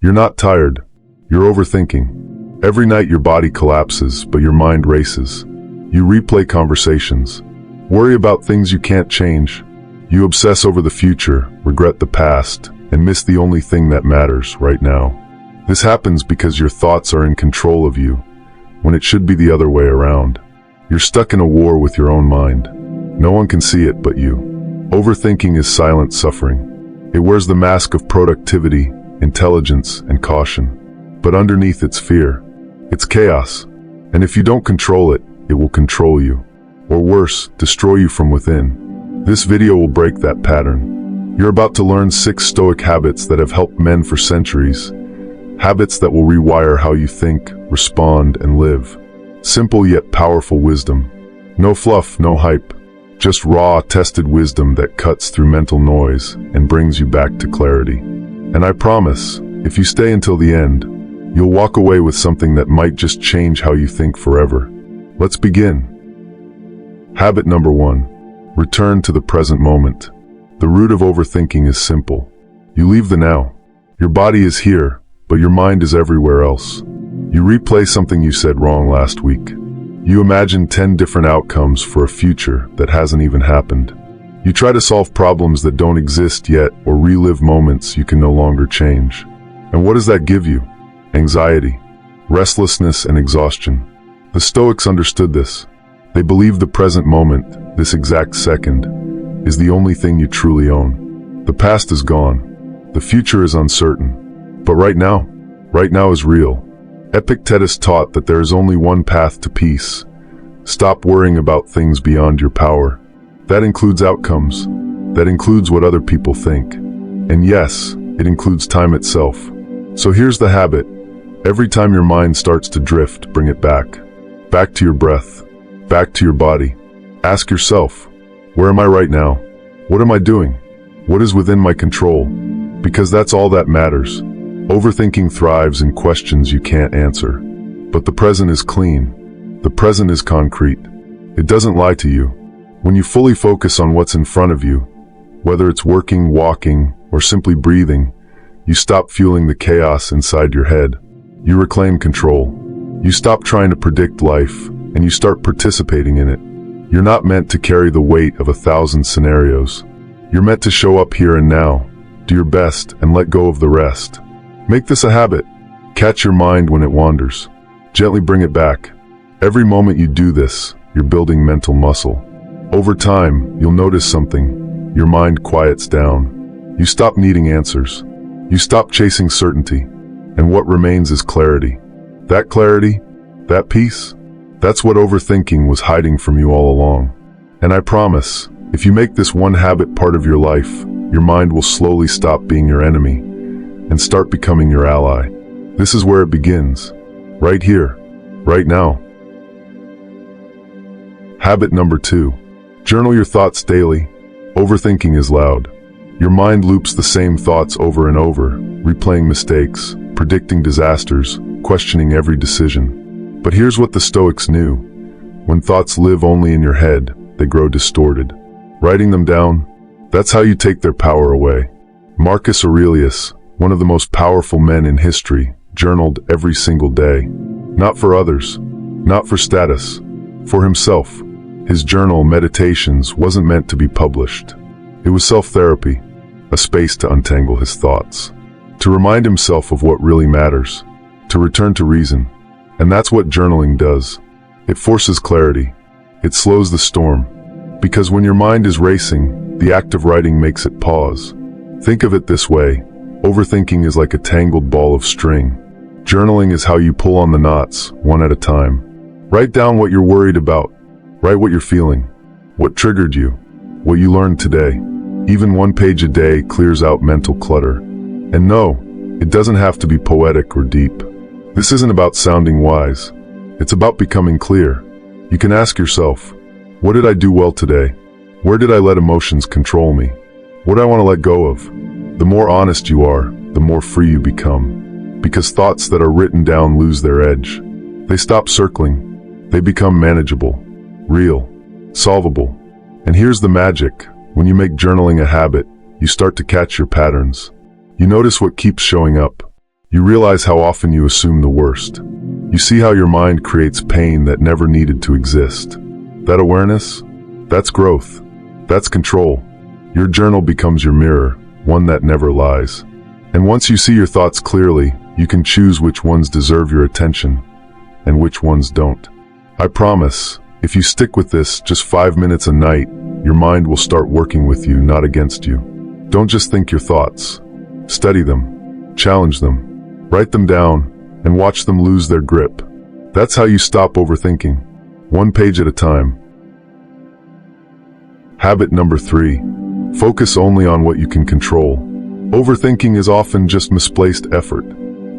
You're not tired. You're overthinking. Every night your body collapses, but your mind races. You replay conversations. Worry about things you can't change. You obsess over the future, regret the past, and miss the only thing that matters right now. This happens because your thoughts are in control of you, when it should be the other way around. You're stuck in a war with your own mind. No one can see it but you. Overthinking is silent suffering. It wears the mask of productivity, intelligence, and caution. But underneath it's fear. It's chaos. And if you don't control it, it will control you. Or worse, destroy you from within. This video will break that pattern. You're about to learn 6 Stoic habits that have helped men for centuries. Habits that will rewire how you think, respond, and live. Simple yet powerful wisdom. No fluff, no hype. Just raw, tested wisdom that cuts through mental noise and brings you back to clarity. And I promise, if you stay until the end, you'll walk away with something that might just change how you think forever. Let's begin. Habit number 1. Return to the present moment. The root of overthinking is simple. You leave the now. Your body is here, but your mind is everywhere else. You replay something you said wrong last week. You imagine 10 different outcomes for a future that hasn't even happened. You try to solve problems that don't exist yet or relive moments you can no longer change. And what does that give you? Anxiety, restlessness, and exhaustion. The Stoics understood this. They believed the present moment, this exact second, is the only thing you truly own. The past is gone. The future is uncertain. But right now is real. Epictetus taught that there is only one path to peace. Stop worrying about things beyond your power. That includes outcomes. That includes what other people think. And yes, it includes time itself. So here's the habit. Every time your mind starts to drift, bring it back. Back to your breath. Back to your body. Ask yourself, where am I right now? What am I doing? What is within my control? Because that's all that matters. Overthinking thrives in questions you can't answer. But the present is clean. The present is concrete. It doesn't lie to you. When you fully focus on what's in front of you, whether it's working, walking, or simply breathing, you stop fueling the chaos inside your head. You reclaim control. You stop trying to predict life, and you start participating in it. You're not meant to carry the weight of 1,000 scenarios. You're meant to show up here and now, do your best, and let go of the rest. Make this a habit. Catch your mind when it wanders. Gently bring it back. Every moment you do this, you're building mental muscle. Over time, you'll notice something. Your mind quiets down. You stop needing answers. You stop chasing certainty. And what remains is clarity. That clarity, that peace, that's what overthinking was hiding from you all along. And I promise, if you make this one habit part of your life, your mind will slowly stop being your enemy and start becoming your ally. This is where it begins. Right here, right now. Habit number 2. Journal your thoughts daily. Overthinking is loud. Your mind loops the same thoughts over and over, replaying mistakes, predicting disasters, questioning every decision. But here's what the Stoics knew. When thoughts live only in your head, they grow distorted. Writing them down, that's how you take their power away. Marcus Aurelius, one of the most powerful men in history, journaled every single day. Not for others, not for status, for himself. His journal, Meditations, wasn't meant to be published. It was self-therapy, a space to untangle his thoughts, to remind himself of what really matters, to return to reason. And that's what journaling does. It forces clarity. It slows the storm. Because when your mind is racing, the act of writing makes it pause. Think of it this way. Overthinking is like a tangled ball of string. Journaling is how you pull on the knots, one at a time. Write down what you're worried about. Write what you're feeling, what triggered you, what you learned today. Even one page a day clears out mental clutter. And no, it doesn't have to be poetic or deep. This isn't about sounding wise. It's about becoming clear. You can ask yourself, what did I do well today? Where did I let emotions control me? What do I want to let go of? The more honest you are, the more free you become. Because thoughts that are written down lose their edge. They stop circling. They become manageable, real, solvable. And here's the magic. When you make journaling a habit, you start to catch your patterns. You notice what keeps showing up. You realize how often you assume the worst. You see how your mind creates pain that never needed to exist. That awareness? That's growth. That's control. Your journal becomes your mirror, one that never lies. And once you see your thoughts clearly, you can choose which ones deserve your attention and which ones don't. I promise, if you stick with this just 5 minutes a night, your mind will start working with you, not against you. Don't just think your thoughts. Study them, challenge them, write them down, and watch them lose their grip. That's how you stop overthinking, one page at a time. Habit number 3. Focus only on what you can control. Overthinking is often just misplaced effort.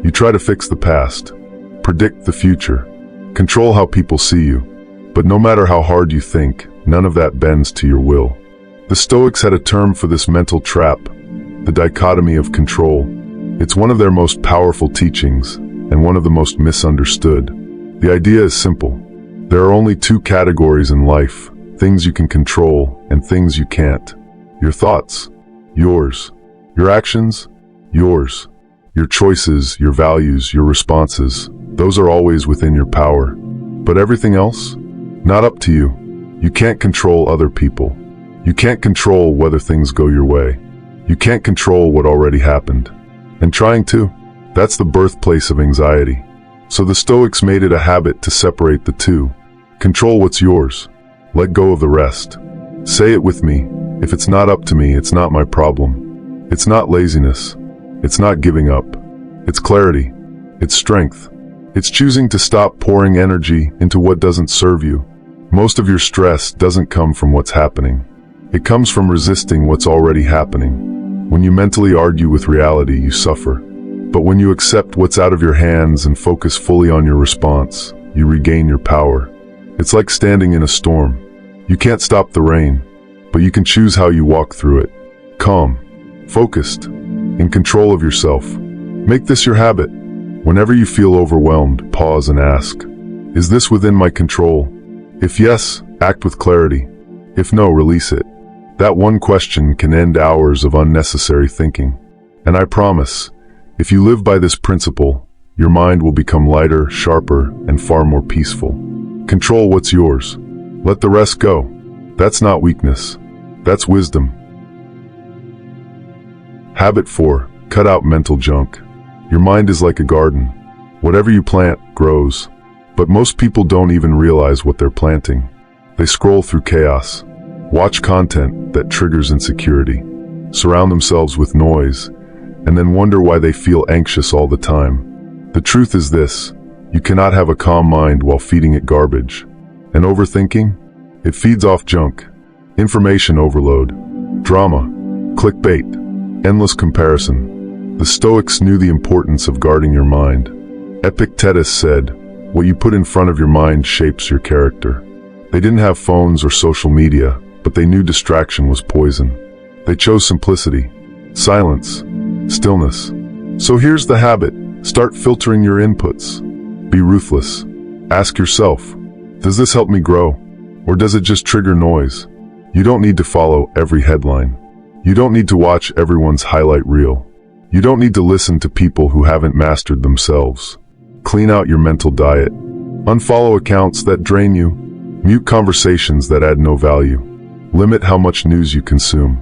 You try to fix the past, predict the future, control how people see you. But no matter how hard you think, none of that bends to your will. The Stoics had a term for this mental trap, the dichotomy of control. It's one of their most powerful teachings, and one of the most misunderstood. The idea is simple. There are only 2 categories in life, things you can control and things you can't. Your thoughts, yours. Your actions, yours. Your choices, your values, your responses, those are always within your power. But everything else? Not up to you. You can't control other people. You can't control whether things go your way. You can't control what already happened. And trying to, that's the birthplace of anxiety. So the Stoics made it a habit to separate the 2. Control what's yours. Let go of the rest. Say it with me. If it's not up to me, it's not my problem. It's not laziness. It's not giving up. It's clarity. It's strength. It's choosing to stop pouring energy into what doesn't serve you. Most of your stress doesn't come from what's happening. It comes from resisting what's already happening. When you mentally argue with reality, you suffer. But when you accept what's out of your hands and focus fully on your response, you regain your power. It's like standing in a storm. You can't stop the rain, but you can choose how you walk through it. Calm, focused, in control of yourself. Make this your habit. Whenever you feel overwhelmed, pause and ask, is this within my control? If yes, act with clarity. If no, release it. That one question can end hours of unnecessary thinking. And I promise, if you live by this principle, your mind will become lighter, sharper, and far more peaceful. Control what's yours. Let the rest go. That's not weakness. That's wisdom. Habit 4. Cut out mental junk. Your mind is like a garden. Whatever you plant, grows. But most people don't even realize what they're planting. They scroll through chaos, watch content that triggers insecurity, surround themselves with noise, and then wonder why they feel anxious all the time. The truth is this: you cannot have a calm mind while feeding it garbage. And overthinking? It feeds off junk, information overload, drama, clickbait, endless comparison. The Stoics knew the importance of guarding your mind. Epictetus said, "What you put in front of your mind shapes your character." They didn't have phones or social media, but they knew distraction was poison. They chose simplicity, silence, stillness. So here's the habit. Start filtering your inputs. Be ruthless. Ask yourself, does this help me grow? Or does it just trigger noise? You don't need to follow every headline. You don't need to watch everyone's highlight reel. You don't need to listen to people who haven't mastered themselves. Clean out your mental diet. Unfollow accounts that drain you. Mute conversations that add no value. Limit how much news you consume.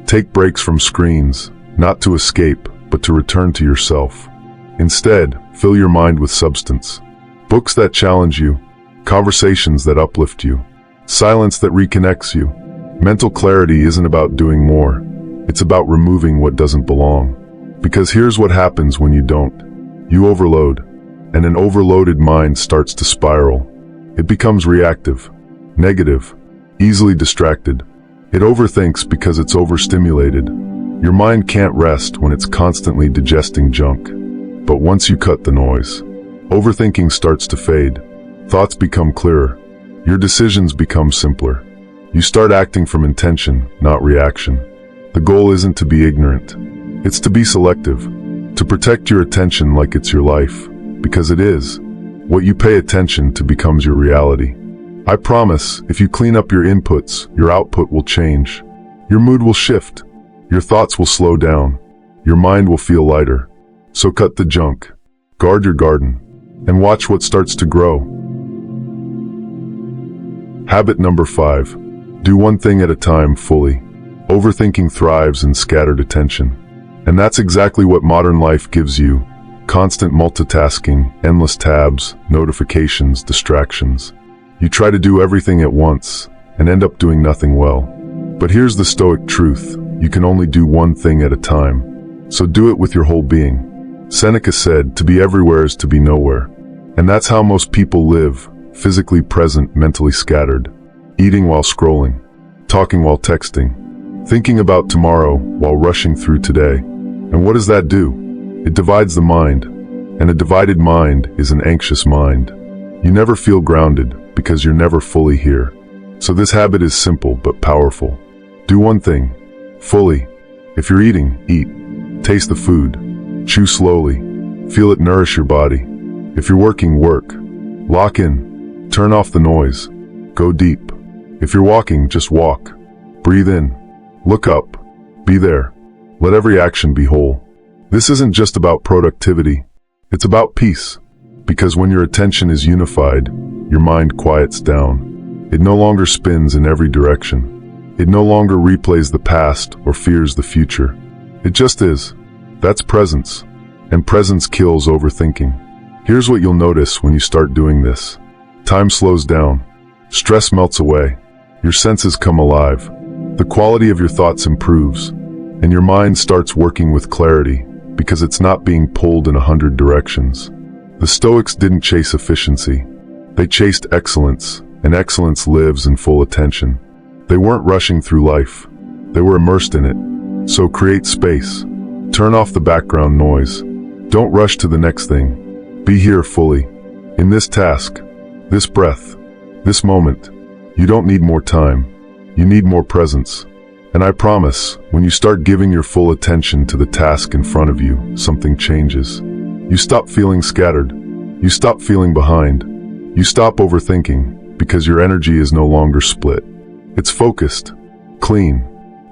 Take breaks from screens, not to escape, but to return to yourself. Instead, fill your mind with substance. Books that challenge you, conversations that uplift you, silence that reconnects you. Mental clarity isn't about doing more. It's about removing what doesn't belong. Because here's what happens when you don't. You overload, and an overloaded mind starts to spiral. It becomes reactive, negative, easily distracted. It overthinks because it's overstimulated. Your mind can't rest when it's constantly digesting junk. But once you cut the noise, overthinking starts to fade. Thoughts become clearer. Your decisions become simpler. You start acting from intention, not reaction. The goal isn't to be ignorant. It's to be selective. To protect your attention like it's your life. Because it is. What you pay attention to becomes your reality. I promise, if you clean up your inputs, your output will change. Your mood will shift. Your thoughts will slow down. Your mind will feel lighter. So cut the junk, guard your garden, and watch what starts to grow. Habit number 5. Do one thing at a time fully. Overthinking thrives in scattered attention. And that's exactly what modern life gives you. Constant multitasking, endless tabs, notifications, distractions. You try to do everything at once and end up doing nothing well. But here's the Stoic truth. You can only do one thing at a time. So do it with your whole being. Seneca said, to be everywhere is to be nowhere. And that's how most people live, physically present, mentally scattered. Eating while scrolling, talking while texting, thinking about tomorrow while rushing through today. And what does that do? It divides the mind, and a divided mind is an anxious mind. You never feel grounded because you're never fully here. So this habit is simple but powerful. Do one thing, fully. If you're eating, eat. Taste the food. Chew slowly. Feel it nourish your body. If you're working, work. Lock in. Turn off the noise. Go deep. If you're walking, just walk. Breathe in. Look up. Be there. Let every action be whole. This isn't just about productivity. It's about peace. Because when your attention is unified, your mind quiets down. It no longer spins in every direction. It no longer replays the past or fears the future. It just is. That's presence. And presence kills overthinking. Here's what you'll notice when you start doing this. Time slows down. Stress melts away. Your senses come alive. The quality of your thoughts improves. And your mind starts working with clarity because it's not being pulled in 100 directions. The Stoics didn't chase efficiency. They chased excellence, and excellence lives in full attention. They weren't rushing through life. They were immersed in it. So create space. Turn off the background noise. Don't rush to the next thing. Be here fully. In this task, this breath, this moment. You don't need more time. You need more presence. And I promise, when you start giving your full attention to the task in front of you, something changes. You stop feeling scattered. You stop feeling behind. You stop overthinking because your energy is no longer split. It's focused, clean,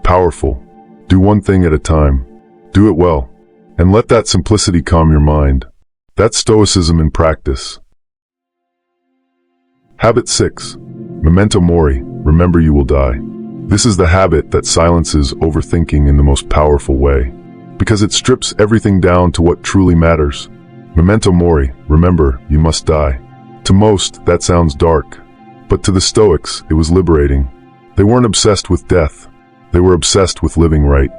powerful. Do one thing at a time. Do it well. And let that simplicity calm your mind. That's Stoicism in practice. Habit 6. Memento mori. Remember you will die. This is the habit that silences overthinking in the most powerful way, because it strips everything down to what truly matters. Memento mori, remember, you must die. To most, that sounds dark, but to the Stoics, it was liberating. They weren't obsessed with death, they were obsessed with living right.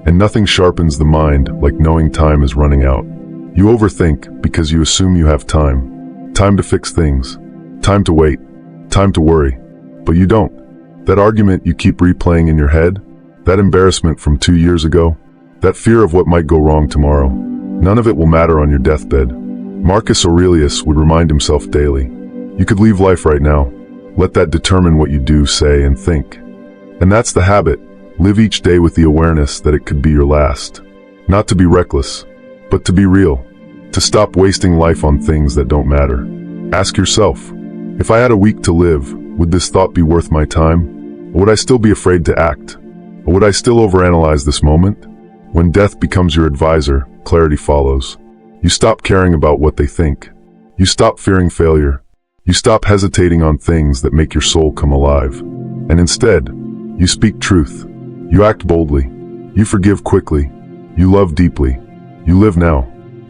And nothing sharpens the mind like knowing time is running out. You overthink because you assume you have time. Time to fix things, time to wait, time to worry, but you don't. That argument you keep replaying in your head, that embarrassment from 2 years ago, that fear of what might go wrong tomorrow, none of it will matter on your deathbed. Marcus Aurelius would remind himself daily, you could leave life right now. Let that determine what you do, say, and think. And that's the habit. Live each day with the awareness that it could be your last. Not to be reckless, but to be real. To stop wasting life on things that don't matter. Ask yourself, if I had a week to live, would this thought be worth my time? Or would I still be afraid to act? Or would I still overanalyze this moment? When death becomes your advisor, clarity follows. You stop caring about what they think. You stop fearing failure. You stop hesitating on things that make your soul come alive. And instead, you speak truth. You act boldly. You forgive quickly. You love deeply. You live now.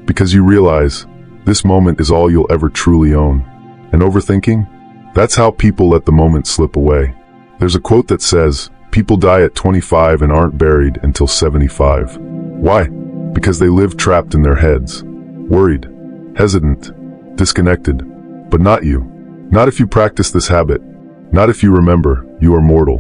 Because you realize, this moment is all you'll ever truly own. And overthinking? That's how people let the moment slip away. There's a quote that says, people die at 25 and aren't buried until 75. Why? Because they live trapped in their heads. Worried, hesitant, disconnected. But not you. Not if you practice this habit. Not if you remember, you are mortal.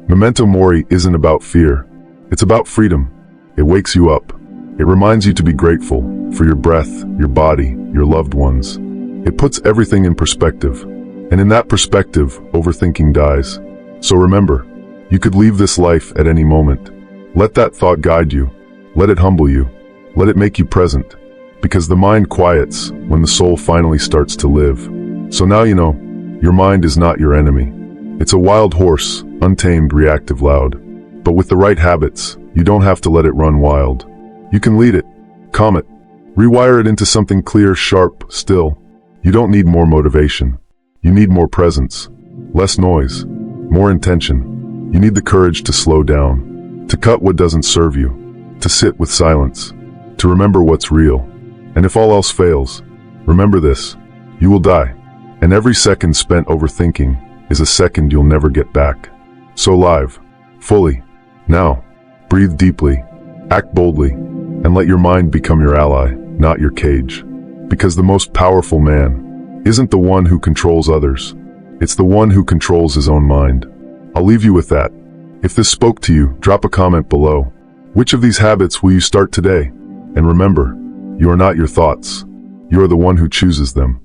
Memento mori isn't about fear. It's about freedom. It wakes you up. It reminds you to be grateful for your breath, your body, your loved ones. It puts everything in perspective. And in that perspective, overthinking dies. So remember, you could leave this life at any moment. Let that thought guide you. Let it humble you. Let it make you present. Because the mind quiets when the soul finally starts to live. So now you know, your mind is not your enemy. It's a wild horse, untamed, reactive, loud. But with the right habits, you don't have to let it run wild. You can lead it, calm it, Rewire it into something clear, sharp, still. You don't need more motivation. You need more presence. Less noise. More intention. You need the courage to slow down. To cut what doesn't serve you. To sit with silence. To remember what's real. And if all else fails, remember this. You will die. And every second spent overthinking is a second you'll never get back. So live. Fully. Now. Breathe deeply. Act boldly. And let your mind become your ally, not your cage. Because the most powerful man isn't the one who controls others. It's the one who controls his own mind. I'll leave you with that. If this spoke to you, drop a comment below. Which of these habits will you start today? And remember, you are not your thoughts. You are the one who chooses them.